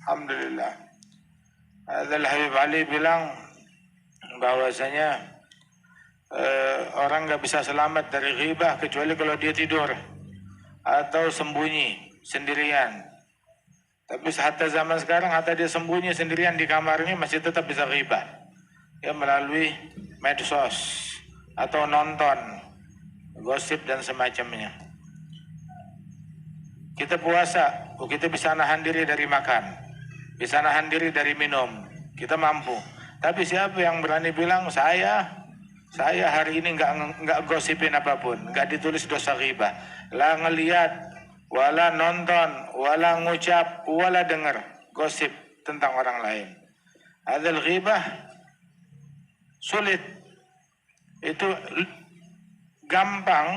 Alhamdulillah. Al Habib Ali bilang bahwasanya orang nggak bisa selamat dari ghibah kecuali kalau dia tidur atau sembunyi sendirian. Tapi hatta zaman sekarang, hatta dia sembunyi sendirian di kamarnya masih tetap bisa ghibah. Ya, melalui medsos atau nonton gosip dan semacamnya. Kita puasa, kita bisa nahan diri dari makan, bisa nahan diri dari minum, kita mampu. Tapi siapa yang berani bilang saya hari ini nggak gosipin apapun, nggak ditulis dosa ghibah, lah ngelihat, wala nonton, wala ngucap, wala dengar gosip tentang orang lain. Adzal ghibah sulit, itu gampang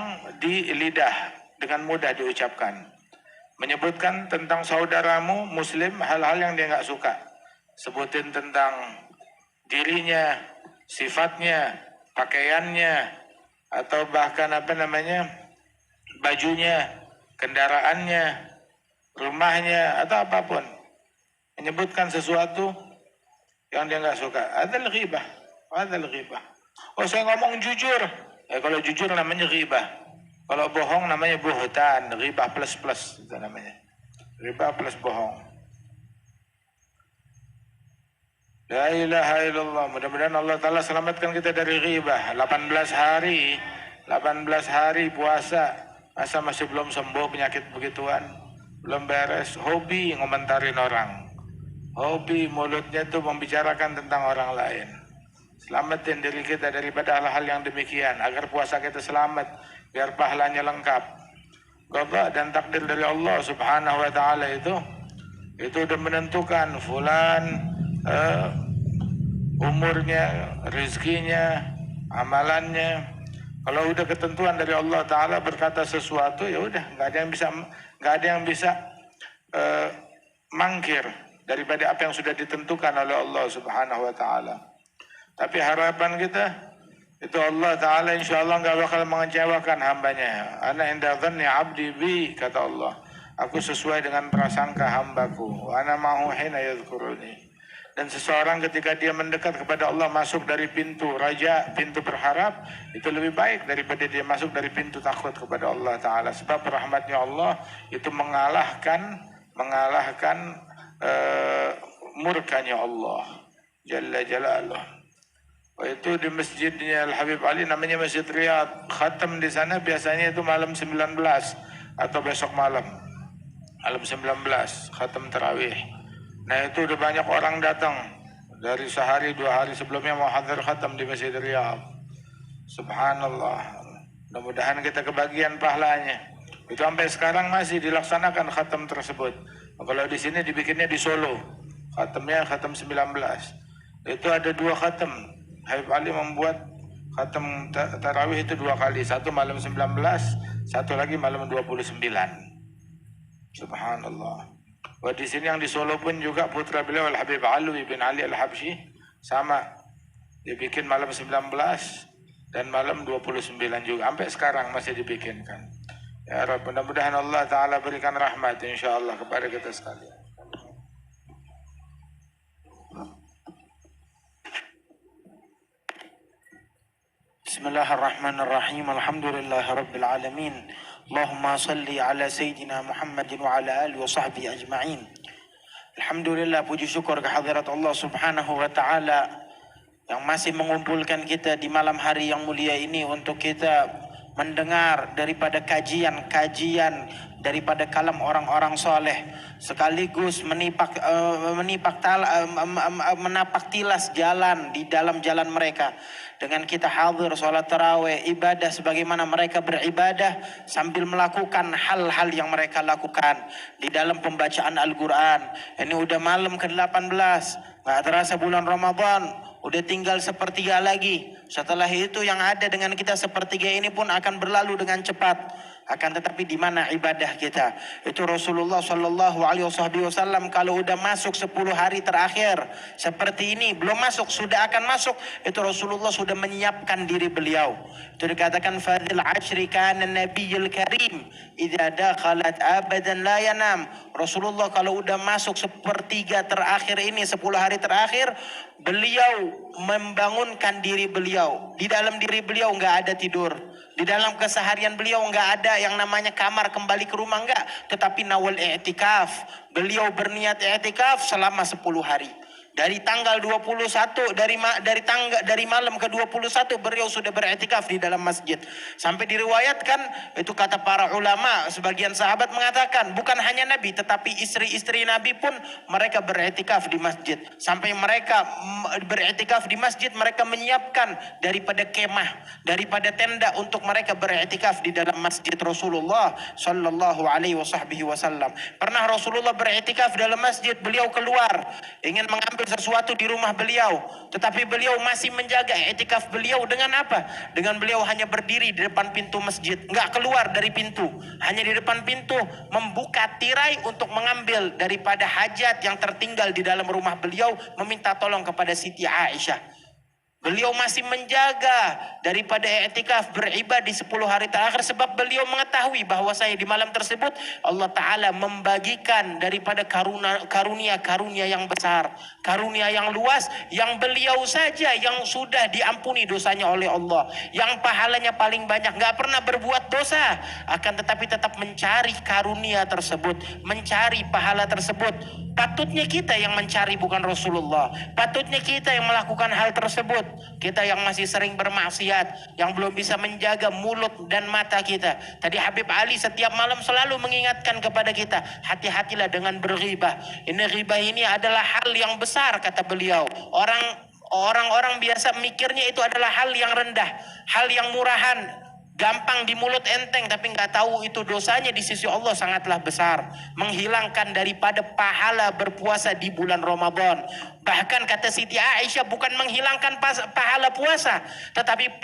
di lidah, dengan mudah diucapkan. Menyebutkan tentang saudaramu muslim hal-hal yang dia nggak suka, sebutin tentang dirinya, sifatnya, pakaiannya, atau bahkan bajunya, kendaraannya, rumahnya, atau apapun. Menyebutkan sesuatu yang dia nggak suka. Adzal ghibah. Oh, saya ngomong jujur. Kalau jujur namanya ghibah. Kalau bohong namanya buhtan. Ghibah plus itu namanya. Ghibah plus bohong. La ilaha illallah. Mudah-mudahan Allah Ta'ala selamatkan kita dari ghibah. 18 hari puasa. Masa masih belum sembuh penyakit begituan? Belum beres. Hobi ngomentarin orang. Hobi mulutnya itu membicarakan tentang orang lain. Selamatin diri kita daripada hal-hal yang demikian, agar puasa kita selamat, biar pahalanya lengkap. Qada dan takdir dari Allah Subhanahu wa Ta'ala itu udah menentukan fulan umurnya, rezekinya, amalannya. Kalau udah ketentuan dari Allah Ta'ala berkata sesuatu, ya udah, nggak ada yang bisa mangkir daripada apa yang sudah ditentukan oleh Allah Subhanahu wa Ta'ala. Tapi harapan kita itu Allah Ta'ala insya Allah nggak bakal mengecewakan hambanya. Ana inda dhanni abdi bi, kata Allah, aku sesuai dengan prasangka hambaku. Wa ana ma'hu hina yadhkuruni. Dan seseorang ketika dia mendekat kepada Allah, masuk dari pintu raja, pintu berharap, itu lebih baik daripada dia masuk dari pintu takut kepada Allah Ta'ala. Sebab rahmatnya Allah itu mengalahkan murkanya Allah Jalla Jalaluh. Itu di masjidnya Al Habib Ali, namanya Masjid Riyadh. Khatam di sana biasanya itu malam 19 atau besok malam 19 khatam tarawih. Nah, itu udah banyak orang datang dari sehari 2 hari sebelumnya mau hadir khatam di Masjid Riyadh. Subhanallah. Mudah-mudahan kita kebagian pahalanya. Itu sampai sekarang masih dilaksanakan khatam tersebut. Kalau di sini dibikinnya di Solo, khatamnya khatam 19. Itu ada 2 khatam. Habib Ali membuat khatam tarawih itu 2 kali, satu malam 19, satu lagi malam 29. Subhanallah. Di sini yang di Solo pun juga putra beliau Al Habib Alwi bin Ali Al Habsyi sama, dibikin malam 19 dan malam 29 juga, sampai sekarang masih dibikinkan. Ya Rabb, mudah-mudahan Allah Ta'ala berikan rahmat insyaallah kepada kita sekalian. Bismillahirrahmanirrahim. Alhamdulillahirabbil alamin. Allahumma salli ala sayyidina Muhammadin wa ala alihi wa sahbihi ajma'in. Alhamdulillah, puji syukur kehadirat Allah Subhanahu wa Ta'ala yang masih mengumpulkan kita di malam hari yang mulia ini untuk kita mendengar daripada kajian daripada kalam orang-orang soleh, sekaligus menapak tilas jalan di dalam jalan mereka dengan kita hadir sholat tarawih, ibadah sebagaimana mereka beribadah sambil melakukan hal-hal yang mereka lakukan di dalam pembacaan Al-Quran. Ini udah malam ke-18, gak terasa bulan Ramadan, udah tinggal sepertiga lagi. Setelah itu yang ada dengan kita sepertiga ini pun akan berlalu dengan cepat. Akan tetapi di mana ibadah kita? Itu Rasulullah Shallallahu Alaihi Wasallam kalau udah masuk 10 hari terakhir seperti ini, belum masuk sudah akan masuk, itu Rasulullah sudah menyiapkan diri beliau. Itu dikatakan fadil ashri kana nabiyul karim idza dakhalat abadan la yanam. Rasulullah kalau udah masuk sepertiga terakhir ini, 10 hari terakhir, beliau membangunkan diri beliau. Di dalam diri beliau nggak ada tidur. Di dalam keseharian beliau nggak ada yang namanya kamar kembali ke rumah, nggak. Tetapi nawal i'tikaf. Beliau berniat i'tikaf selama 10 hari. Dari tanggal 21 dari malam ke 21 beliau sudah beriktikaf di dalam masjid. Sampai diriwayatkan, itu kata para ulama, sebagian sahabat mengatakan bukan hanya Nabi tetapi istri-istri Nabi pun mereka beriktikaf di masjid. Sampai mereka beriktikaf di masjid, mereka menyiapkan daripada kemah, daripada tenda untuk mereka beriktikaf di dalam masjid Rasulullah sallallahu alaihi wasallam. Pernah Rasulullah beriktikaf dalam masjid, beliau keluar ingin mengambil sesuatu di rumah beliau, tetapi beliau masih menjaga i'tikaf beliau dengan apa? Dengan beliau hanya berdiri di depan pintu masjid, nggak keluar dari pintu, hanya di depan pintu membuka tirai untuk mengambil daripada hajat yang tertinggal di dalam rumah beliau, meminta tolong kepada Siti Aisyah. Beliau masih menjaga daripada i'tikaf beribadah di 10 hari terakhir, sebab beliau mengetahui bahwasanya di malam tersebut Allah Ta'ala membagikan daripada karunia-karunia yang besar, karunia yang luas, yang beliau saja yang sudah diampuni dosanya oleh Allah, yang pahalanya paling banyak, gak pernah berbuat dosa, akan tetapi tetap mencari karunia tersebut, mencari pahala tersebut. Patutnya kita yang mencari, bukan Rasulullah. Patutnya kita yang melakukan hal tersebut. Kita yang masih sering bermaksiat, yang belum bisa menjaga mulut dan mata kita. Tadi Habib Ali setiap malam selalu mengingatkan kepada kita, hati-hatilah dengan berghibah. Ghibah ini adalah hal yang besar, kata beliau. Orang-orang biasa mikirnya itu adalah hal yang rendah, hal yang murahan, gampang di mulut enteng, tapi nggak tahu itu dosanya di sisi Allah sangatlah besar, menghilangkan daripada pahala berpuasa di bulan Ramadan. Bahkan kata Siti Aisyah, bukan menghilangkan pahala puasa, tetapi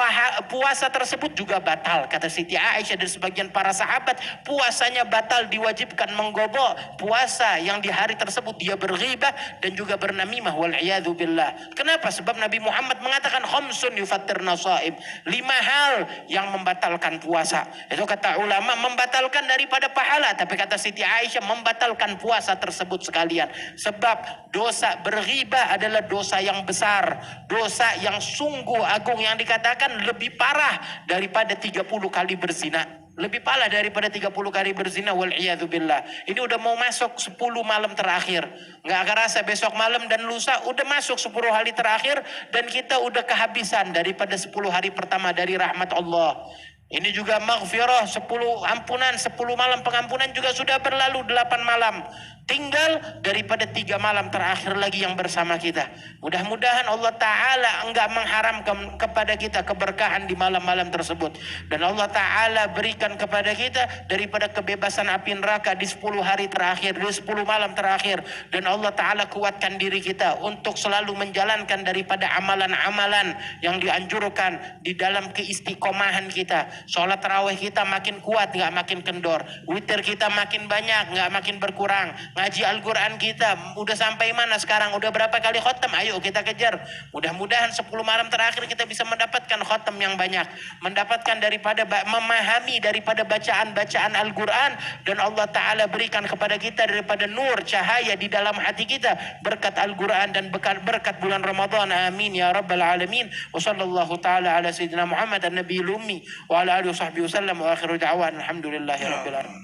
puasa tersebut juga batal. Kata Siti Aisyah dan sebagian para sahabat, puasanya batal, diwajibkan menggobok puasa yang di hari tersebut dia berghibah dan juga bernamimah, wal'iyadzu billah. Kenapa? Sebab Nabi Muhammad mengatakan khamsun yufattirna shaim, 5 hal yang membatalkan puasa. Itu kata ulama membatalkan daripada pahala, tapi kata Siti Aisyah membatalkan puasa tersebut sekalian. Sebab dosa berghibah adalah dosa yang besar, dosa yang sungguh agung, yang dikatakan lebih parah daripada 30 kali berzina. Lebih parah daripada 30 kali berzina, wal'iyadzu billah. Ini udah mau masuk 10 malam terakhir. Nggak kerasa besok malam dan lusa udah masuk 10 hari terakhir, dan kita udah kehabisan daripada 10 hari pertama dari rahmat Allah. Ini juga maghfirah, 10 ampunan, 10 malam pengampunan juga sudah berlalu 8 malam. Tinggal daripada 3 malam terakhir lagi yang bersama kita. Mudah-mudahan Allah Ta'ala enggak mengharamkan kepada kita keberkahan di malam-malam tersebut. Dan Allah Ta'ala berikan kepada kita daripada kebebasan api neraka di 10 hari terakhir, di 10 malam terakhir. Dan Allah Ta'ala kuatkan diri kita untuk selalu menjalankan daripada amalan-amalan yang dianjurkan di dalam keistiqomahan kita. Sholat tarawih kita makin kuat, nggak makin kendor. Witir kita makin banyak, nggak makin berkurang. Ngaji Al-Quran kita udah sampai mana sekarang? Udah berapa kali khotam? Ayo kita kejar. Mudah-mudahan 10 malam terakhir kita bisa mendapatkan khotam yang banyak, mendapatkan daripada memahami daripada bacaan-bacaan Al-Quran, dan Allah Ta'ala berikan kepada kita daripada nur, cahaya di dalam hati kita berkat Al-Quran dan berkat bulan Ramadan. Amin ya Rabbal Alamin. Wa sallallahu ta'ala ala sayyidina Muhammad an-nabiyil ummi wa ala alihi wa sahbihi wasallam, wa akhiru da'wan alhamdulillahi rabbil alamin.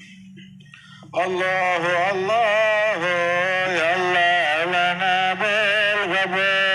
الله الله يا الله لنا بالقبول